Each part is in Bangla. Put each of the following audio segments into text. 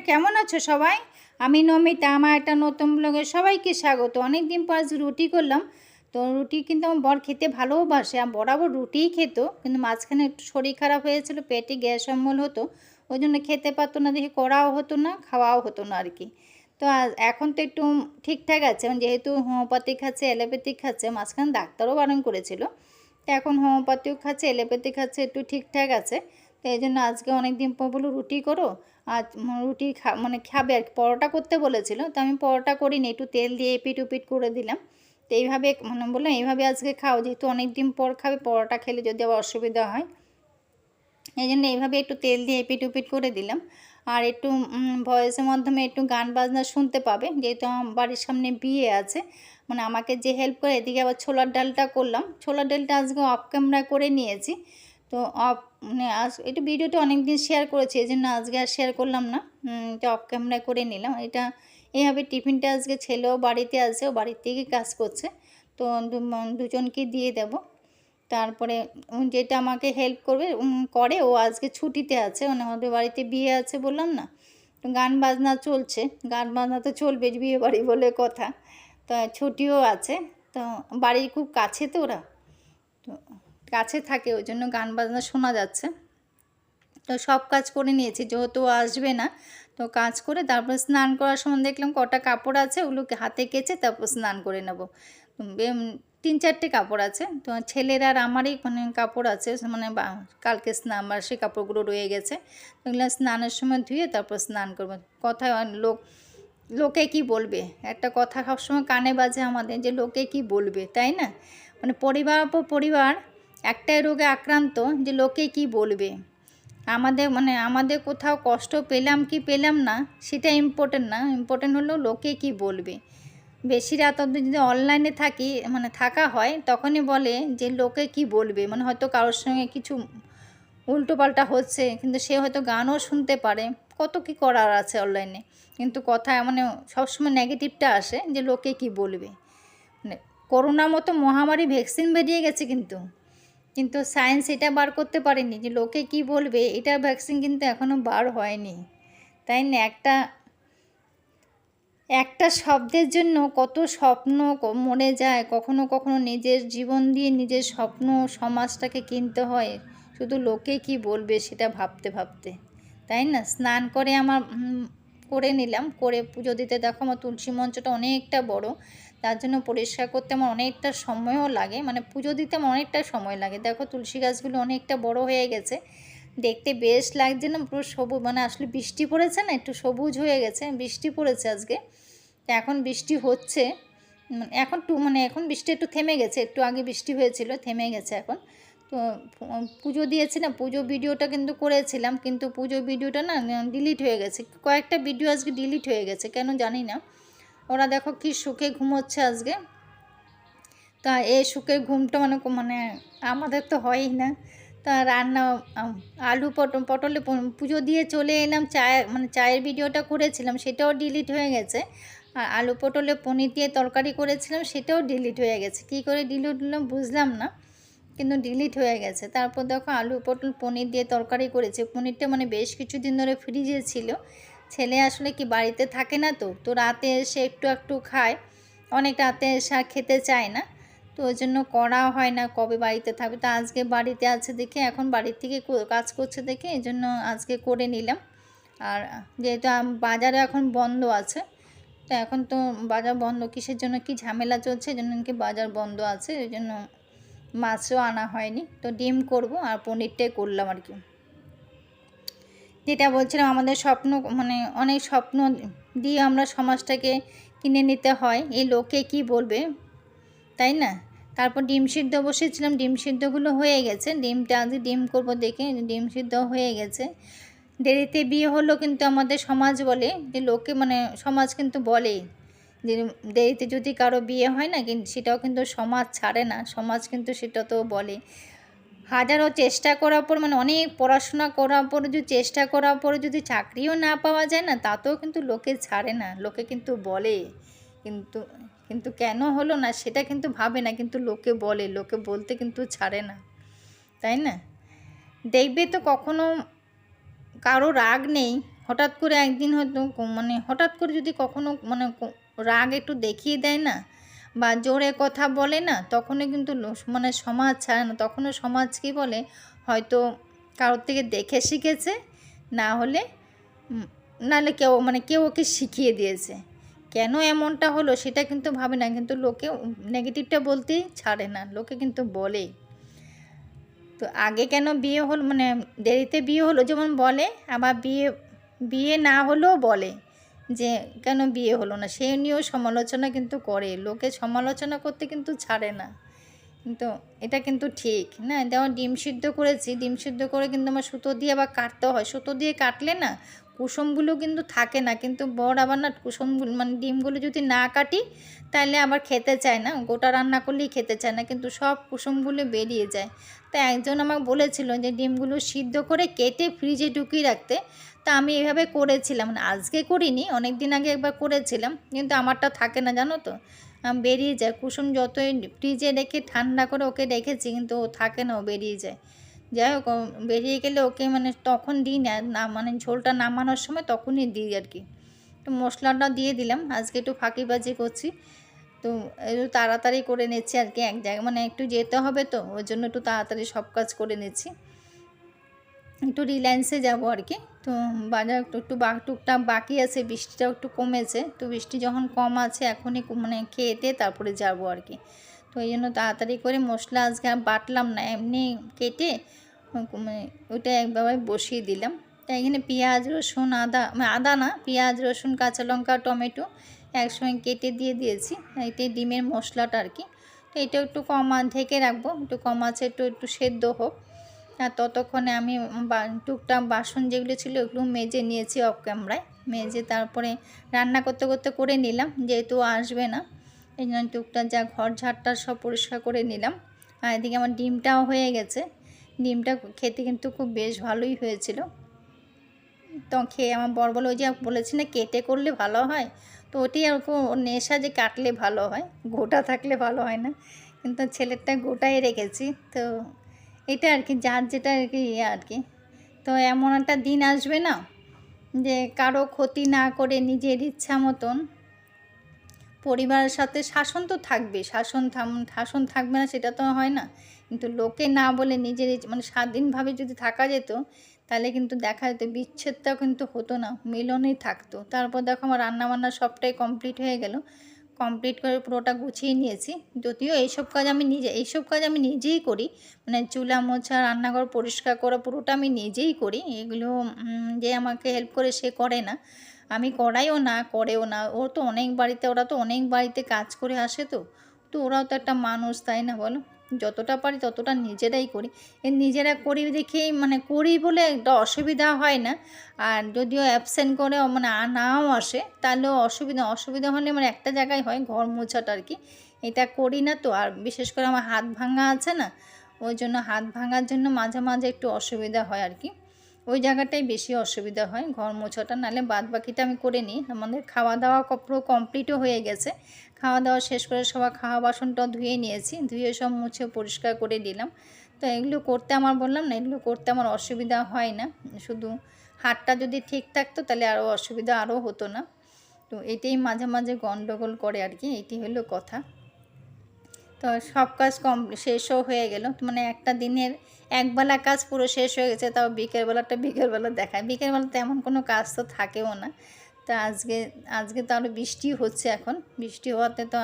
কেমন আছো সবাই? আমি নমিতা, আমার একটা নতুন ব্লগে সবাইকে স্বাগত। অনেক দিন পর আজ রুটি করলাম। তো রুটি কিন্তু আমার বর খেতে ভালোবাসে, আর বরাবর রুটিই খেত, কিন্তু মাঝখানে একটু শরীর খারাপ হয়েছিল, পেটে গ্যাস অম্বল হতো, ওই জন্য খেতে পারতো না, দেখে করাও হতো না, খাওয়াও হতো না আর কি। তো এখন তো একটু ঠিকঠাক আছে, যেহেতু হোমিওপ্যাথি খাচ্ছে, অ্যালোপ্যাথিক খাচ্ছে, মাঝখানে ডাক্তারও বারণ করেছিল। তো এখন হোমিওপ্যাথিও খাচ্ছে, অ্যালোপ্যাথি খাচ্ছে, একটু ঠিকঠাক আছে। তো এই জন্য আজকে অনেক দিন পর বলো রুটি করো, আর রুটি খাবে আর কি। পরোটা করতে বলেছিল, তো আমি পরোটা করিনি, একটু তেল দিয়ে এপিট ওপিট করে দিলাম। তো এইভাবে বললাম এইভাবে আজকে খাও, যেহেতু অনেক দিন পর খাবে, পরোটা খেলে যদি আবার অসুবিধা হয়, এই জন্য এইভাবে একটু তেল দিয়ে এপিট ওপিট করে দিলাম। আর একটু ভয়েসের মাধ্যমে একটু গান বাজনা শুনতে পাবে, যেহেতু আমার বাড়ির সামনে বিয়ে আছে। আমাকে যে হেল্প করে, এদিকে আবার ছোলার ডালটা করলাম। ছোলার ডালটা আজকে অফ ক্যামেরা করে নিয়েছি। তো একটু ভিডিওটা অনেক দিন শেয়ার করেছি, এই জন্য আজকে আর শেয়ার করলাম না, এটা অফ ক্যামেরা করে নিলাম। এটা এইভাবে টিফিনটা আজকে ছেলেও বাড়িতে আছে, ও বাড়ির থেকে কাজ করছে, তো দুজনকে দিয়ে দেব। তারপরে যেটা আমাকে হেল্প করবে করে, ও আজকে ছুটিতে আছে, আমাদের বাড়িতে বিয়ে আছে বললাম না, তো গান বাজনা চলছে। গান বাজনা তো চলবে, বিয়ে বাড়ি বলে কথা। তো ছুটিও আছে, তো বাড়ির খুব কাছে তো ওরা, তো কাছে থাকে, ওই জন্য গান বাজনা শোনা যাচ্ছে। তো সব কাজ করে নিয়েছি, যেহেতু আসবে না, তো কাজ করে তারপর স্নান করার সময় দেখলাম কটা কাপড় আছে, ওগুলোকে হাতে কেচে তারপর স্নান করে নেব। 3-4টে কাপড় আছে, তো ছেলের আর আমারই কাপড় আছে, কালকে স্নান আর সে কাপড়গুলো রয়ে গেছে, ওগুলো স্নানের সময় ধুয়ে তারপর স্নান করবো। কথা লোকে কি বলবে, একটা কথা সবসময় কানে বাজে আমাদের, যে লোকে কি বলবে, তাই না? পরিবার পর পরিবার একটাই রোগে আক্রান্ত, যে লোকে কি বলবে। আমাদের কোথাও কষ্ট পেলাম কি পেলাম না, সেটা ইম্পর্টেন্ট না, ইম্পর্টেন্ট হলো লোকে কি বলবে। বেশি রাত অবধি যদি অনলাইনে থাকা হয়, তখনই বলে যে লোকে কি বলবে, হয়তো কারোর সঙ্গে কিছু উল্টোপাল্টা হচ্ছে, কিন্তু সে হয়তো গানও শুনতে পারে, কত কি করার আছে অনলাইনে, কিন্তু কথা সবসময় নেগেটিভটা আসে, যে লোকে কি বলবে। করোনার মতো মহামারী ভ্যাকসিন বেরিয়ে গেছে, কিন্তু সায়েন্স এটা বার করতে পারেনি যে লোকে কি বলবে, এটা ভ্যাকসিন কিন্তু এখনও বার হয়নি, তাই না? একটা শব্দের জন্য কত স্বপ্ন মরে যায়, কখনো কখনো নিজের জীবন দিয়ে নিজের স্বপ্ন সমাজটাকে কিনতে হয়, শুধু লোকে কি বলবে সেটা ভাবতে ভাবতে, তাই না? স্নান করে করে নিলাম, করে পুজো দিতে দেখো আমার তুলসী মঞ্চটা অনেকটা বড়, তার জন্য পরিষ্কার করতে আমার অনেকটা সময়ও লাগে, পুজো দিতে আমার অনেকটা সময় লাগে। দেখো তুলসী গাছগুলো অনেকটা বড় হয়ে গেছে, দেখতে বেশ লাগছে না, পুরো সবুজ, আসলে বৃষ্টি পড়েছে না, একটু সবুজ হয়ে গেছে, বৃষ্টি পড়েছে আজকে। তো এখন বৃষ্টি হচ্ছে, এখন বৃষ্টি একটু থেমে গেছে, একটু আগে বৃষ্টি হয়েছিল, থেমে গেছে এখন। তো পুজো দিয়েছিলাম, পুজো ভিডিওটা কিন্তু করেছিলাম, কিন্তু পুজো ভিডিওটা না ডিলিট হয়ে গেছে, কয়েকটা ভিডিও আজকে ডিলিট হয়ে গেছে, কেন জানি না। ওরা দেখো কি সুখে ঘুমোচ্ছে আজকে। তা এই সুখের ঘুমটা আমাদের তো হয়ই না। তা রান্না আলু পটলে পুজো দিয়ে চলে এলাম, চায়ের ভিডিওটা করেছিলাম, সেটাও ডিলিট হয়ে গেছে। আর আলু পটলে পনির দিয়ে তরকারি করেছিলাম, সেটাও ডিলিট হয়ে গেছে। কী করে ডিলিট হলো বুঝলাম না, কিন্তু ডিলিট হয়ে গেছে। তারপর দেখো আলু পটল পনির দিয়ে তরকারি করেছে, পনিরটা বেশ কিছুদিন ধরে ফ্রিজে ছিল। ছেলে আসলে কি বাড়িতে থাকে না, তো রাতে এসে একটু একটু খায়, অনেক রাতে এসে আর খেতে চায় না, তো ওই জন্য করা হয় না, কবে বাড়িতে থাকবে। তো আজকে বাড়িতে আছে দেখে, এখন বাড়ির থেকে কাজ করছে দেখে, এই জন্য আজকে করে নিলাম। আর যেহেতু বাজারে এখন বন্ধ আছে, তো এখন তো বাজার বন্ধ, কিসের জন্য কি ঝামেলা চলছে, এই জন্য নাকি বাজার বন্ধ আছে, এই জন্য মাছও আনা হয়নি। তো ডিম করব আর পনিরটাই করলাম আর কি। যেটা বলছিলাম, আমাদের স্বপ্ন অনেক স্বপ্ন দিয়ে আমরা সমাজটাকে কিনে নিতে হয়, এই লোকে কি বলবে, তাই না? তারপর ডিম সিদ্ধ বসেছিলাম, ডিম সিদ্ধগুলো হয়ে গেছে, ডিমটা আজকে ডিম করব দেখে ডিম সিদ্ধ হয়ে গেছে। দেরিতে বিয়ে হলো, কিন্তু আমাদের সমাজ বলে যে লোকে সমাজ কিন্তু বলে যে দেরিতে যদি কারো বিয়ে হয় না, কিন্তু সেটাও কিন্তু সমাজ ছাড়ে না, সমাজ কিন্তু সেটা তো বলে। হাজারো চেষ্টা করার পর অনেক পড়াশোনা করার পর, যদি চেষ্টা করার পরে যদি চাকরিও না পাওয়া যায় না, তাতেও কিন্তু লোকে ছাড়ে না, লোকে কিন্তু বলে। কিন্তু কিন্তু কেন হলো না সেটা কিন্তু ভাবে না, কিন্তু লোকে বলে, লোকে বলতে কিন্তু ছাড়ে না, তাই না? দেখবে তো কখনো কারো রাগ নেই, হঠাৎ করে একদিন হয়তো মানে হঠাৎ করে যদি কখনো মানে রাগ একটু দেখিয়ে দেয় না বা জোরে কথা বলে না, তখনই কিন্তু মানে সমাজ ছাড়ে না। তখনও সমাজ কী বলে, হয়তো কারোর থেকে দেখে শিখেছে, না হলে নাহলে কেউ ওকে শিখিয়ে দিয়েছে। কেন এমনটা হলো সেটা কিন্তু ভাবে না, কিন্তু লোকে নেগেটিভটা বলতেই ছাড়ে না, লোকে কিন্তু বলেই। তো আগে কেন বিয়ে হলো, মানে দেরিতে বিয়ে হলো যেমন বলে, আবার বিয়ে না হলেও বলে যে কেন বিয়ে হলো না, সে নিয়েও সমালোচনা কিন্তু করে। লোকে সমালোচনা করতে কিন্তু ছাড়ে না। কিন্তু এটা কিন্তু ঠিক না। যেমন ডিম সিদ্ধ করেছি, ডিম সিদ্ধ করে কিন্তু আমার সুতো দিয়ে আবার কাটতে হয়। সুতো দিয়ে কাটলে না কুসুমগুলো কিন্তু থাকে না, কিন্তু বর আবার না কুসুমগুলো মানে ডিমগুলো যদি না কাটি তাহলে আবার খেতে চায় না, গোটা রান্না করলেই খেতে চায় না, কিন্তু সব কুসুমগুলো বেরিয়ে যায়। তা একজন আমাকে বলেছিল যে ডিমগুলো সিদ্ধ করে কেটে ফ্রিজে ঢুকিয়ে রাখতে। তা আমি এভাবে করেছিলাম, মানে আজকে করিনি, অনেক দিন আগে একবার করেছিলাম, কিন্তু আমারটা থাকে না জানো তো, বেরিয়ে যায় কুসুম। যতই ফ্রিজে রেখে ঠান্ডা করে ওকে রেখেছি, কিন্তু ও থাকে না, ও বেরিয়ে যায়। যাই হোক, বেরিয়ে গেলে ওকে মানে তখন দিই না, মানে ঝোলটা নামানোর সময় তখনই দিই আর কি। তো মশলাটা দিয়ে দিলাম, আজকে একটু ফাঁকিবাজি করছি। তো একটু তাড়াতাড়ি করে নিচ্ছি আর কি, এক জায়গায় মানে একটু যেতে হবে, তো ওই জন্য একটু তাড়াতাড়ি সব কাজ করে নিচ্ছি। একটু রিলায়েন্সে যাবো আর কি। তো বাজার একটু টুকটাক বাকি আছে, বৃষ্টিটাও একটু কমেছে। তো বৃষ্টি যখন কম আছে এখনই মানে খেয়ে তারপরে যাবো আর কি। তো এই জন্য তাড়াতাড়ি করে মশলা আজকে আর বাটলাম না, এমনি কেটে মানে ওইটা একভাবে বসিয়ে দিলাম। তাই এখানে পেঁয়াজ রসুন আদা, মানে আদা না, পেঁয়াজ রসুন কাঁচা লঙ্কা টমেটো একসঙ্গে কেটে দিয়ে দিয়েছি। এটাই ডিমের মশলাটা আর কি। তো এটা একটু ঢেকে রাখবো, একটু কম আছে, একটু সেদ্ধ হোক। আর ততক্ষণে আমি টুকটাক বাসন যেগুলো ছিল ওগুলো মেজে নিয়েছি অফ ক্যামেরায়। মেজে তারপরে রান্না করতে করতে করে নিলাম, যেহেতু আসবে না এই জন্য টুকটাক যা ঘর ঝাড়টা সব পরিষ্কার করে নিলাম। আর এদিকে আমার ডিমটাও হয়ে গেছে। ডিমটা খেতে কিন্তু খুব বেশ ভালোই হয়েছিল। তো খেয়ে আমার বর বলে, ওই যে বলেছি না কেটে করলে ভালো হয়, তো ওটি আর ওর নেশা যে কাটলে ভালো হয়, গোটা থাকলে ভালো হয় না, কিন্তু ছেলেরটা গোটাই রেখেছি। তো এটা আর কি, যার যেটা আর কি আর কি। তো এমন একটা দিন আসবে না যে কারো ক্ষতি না করে নিজের ইচ্ছা মতন পরিবারের সাথে শাসন তো থাকবে, শাসন থাকবে না সেটা তো হয় না, কিন্তু লোকে না বলে নিজের মানে স্বাধীনভাবে যদি থাকা যেত তাহলে কিন্তু দেখা যেত বিচ্ছেদটাও কিন্তু হতো না, মিলনেই থাকতো। তারপর দেখো আমার রান্নাবান্না সবটাই কমপ্লিট হয়ে গেল, কমপ্লিট করে পুরোটা গুছিয়ে নিয়েছি। যদিও এইসব কাজ আমি নিজেই করি, মানে চুলা মোছা রান্নাঘর পরিষ্কার করা পুরোটা আমি নিজেই করি। এগুলো যে আমাকে হেল্প করে সে করে না, আমি করাইও না, করেও না। ওরা তো অনেক বাড়িতে কাজ করে আসে, তো ওরাও তো একটা মানুষ, তাই না বলো? যতটা পারি ততটা নিজেরাই করি। নিজেরা করি দেখেই মানে করি বলে একটা অসুবিধা হয় না। আর যদিও অ্যাবসেন্ট করে মানে নাও আসে তাহলেও অসুবিধা হলে মানে একটা জায়গায় হয়, ঘর মোছাটা আর কি। এটা করি না তো। আর বিশেষ করে আমার হাত ভাঙা আছে না, ওই জন্য হাত ভাঙার জন্য মাঝে মাঝে একটু অসুবিধা হয় আর কি। ওই জায়গাটাই বেশি অসুবিধা হয়, ঘর মোছাটা। নাহলে বাদ বাকিটা আমি করে নিই। আমাদের খাওয়া দাওয়া পুরো কমপ্লিটও হয়ে গেছে। খাওয়া দাওয়া শেষ করে সবার খাওয়া বাসনটাও ধুয়ে নিয়েছি, ধুয়ে সব মুছে পরিষ্কার করে দিলাম। তো এগুলো করতে আমার বললাম না, এগুলো করতে আমার অসুবিধা হয় না। শুধু হাতটা যদি ঠিক থাকতো তাহলে আরও অসুবিধা আরও হতো না। তো এটাই মাঝে মাঝে গণ্ডগোল করে আর কি, এটি হলো কথা। তো সব কাজ শেষও হয়ে গেল, মানে একটা দিনের একবেলা কাজ পুরো শেষ হয়ে গেছে। তাও বিকেলবেলা দেখায়, বিকেলবেলা তেমন কোনো কাজ তো থাকেও না। তো আজকে তো আরও বৃষ্টি হচ্ছে, এখন বৃষ্টি হওয়াতে তো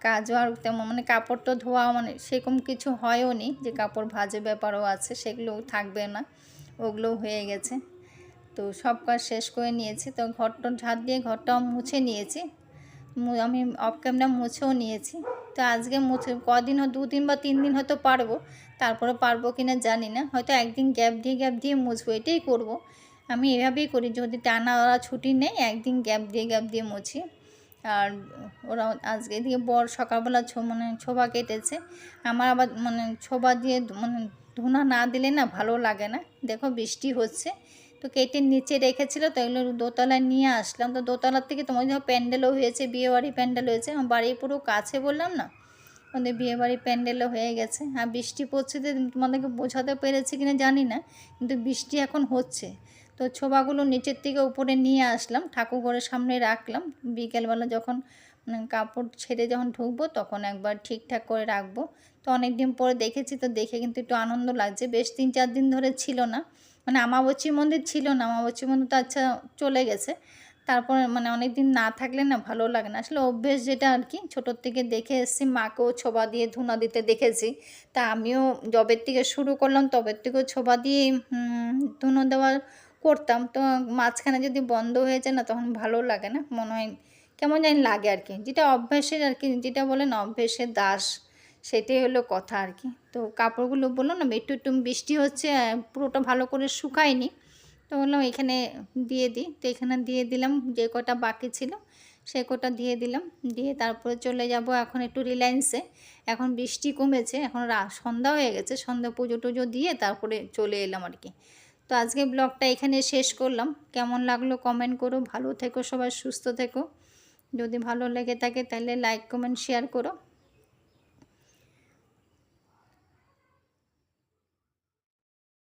কাজও আর তেমন মানে কাপড় তো ধোয়া মানে সেরকম কিছু হয়ও নি, যে কাপড় ভাজে ব্যাপারও আছে সেগুলোও থাকবে না, ওগুলোও হয়ে গেছে। তো সব কাজ শেষ করে নিয়েছি। তো ঘরটা ঝাড় দিয়ে ঘরটাও মুছে নিয়েছি, আমি অফ ক্যামেরা মুছেও নিয়েছি। তো আজকে মুছে কদিন 2 দিন বা 3 দিন হয়তো পারবো, তারপরে পারবো কি না জানি না, হয়তো একদিন গ্যাপ দিয়ে মুছবো, এটাই করব। আমি এভাবেই করি, যদি টানা ওরা ছুটি নেই একদিন গ্যাপ দিয়ে মুছি। আর ওরা আজকে এদিকে বর সকালবেলা মানে ছোবা কেটেছে, আমার আবার মানে ছোবা দিয়ে মানে ধুনা না দিলে না ভালো লাগে না। দেখো বৃষ্টি হচ্ছে, তো কেটে নিচে রেখেছিল, তো এগুলো দোতলায় নিয়ে আসলাম। তো দোতলার থেকে তোমার যখন প্যান্ডেলও হয়েছে, বিয়েবাড়ি প্যান্ডেল হয়েছে, আমার বাড়ির পুরো কাছে বললাম না, ওদের বিয়েবাড়ি প্যান্ডেলও হয়ে গেছে। আর বৃষ্টি পড়ছে, যে তোমাদেরকে বোঝাতে পেরেছি কিনা জানি না, কিন্তু বৃষ্টি এখন হচ্ছে। তো ছোবাগুলো নিচের থেকে উপরে নিয়ে আসলাম, ঠাকুর ঘরের সামনে রাখলাম। বিকেলবেলা যখন কাপড় ছেড়ে যখন ঢুকবো তখন একবার ঠিকঠাক করে রাখবো। তো অনেক দিন পরে দেখেছি, তো দেখে কিন্তু একটু আনন্দ লাগছে। বেশ 3-4 দিন ধরে ছিল না, মানে আমাবস্যা মন্দির ছিল না, আমাবস্যা মন্দির তো আচ্ছা চলে গেছে। তারপরে মানে অনেক দিন না থাকলে না ভালো লাগে না, আসলে অভ্যেস যেটা আর কি, ছোটোর থেকে দেখে এসেছি, মাকেও ছোবা দিয়ে ধুনা দিতে দেখেছি। তা আমিও যবের থেকে শুরু করলাম তবের থেকেও ছোবা দিয়ে ধুনো দেওয়া করতাম। তো মাঝখানে যদি বন্ধ হয়ে যায় না তখন ভালো লাগে না, মনে হয় কেমন জানি লাগে আর কি। যেটা অভ্যাসের আর কি, যেটা বলেন অভ্যাসের দাস, সেটাই হলো কথা আর কি। তো কাপড়গুলো বললাম না একটু একটু বৃষ্টি হচ্ছে, পুরোটা ভালো করে শুকায়নি। তো বললাম এখানে দিয়ে দিই, তো এখানে দিয়ে দিলাম, যে কটা বাকি ছিল সে কটা দিয়ে দিলাম। দিয়ে তারপরে চলে যাব এখন একটু রিলায়েন্সে। এখন বৃষ্টি কমেছে, এখন সন্ধ্যা হয়ে গেছে, সন্ধ্যা পুজো টুজো দিয়ে তারপরে চলে এলাম আর কি। তো আজকে ব্লগটা এখানে শেষ করলাম। কেমন লাগলো কমেন্ট করো, ভালো থেকো সবাই, সুস্থ থেকো। যদি ভালো লেগে থাকে তাহলে লাইক কমেন্ট শেয়ার করো।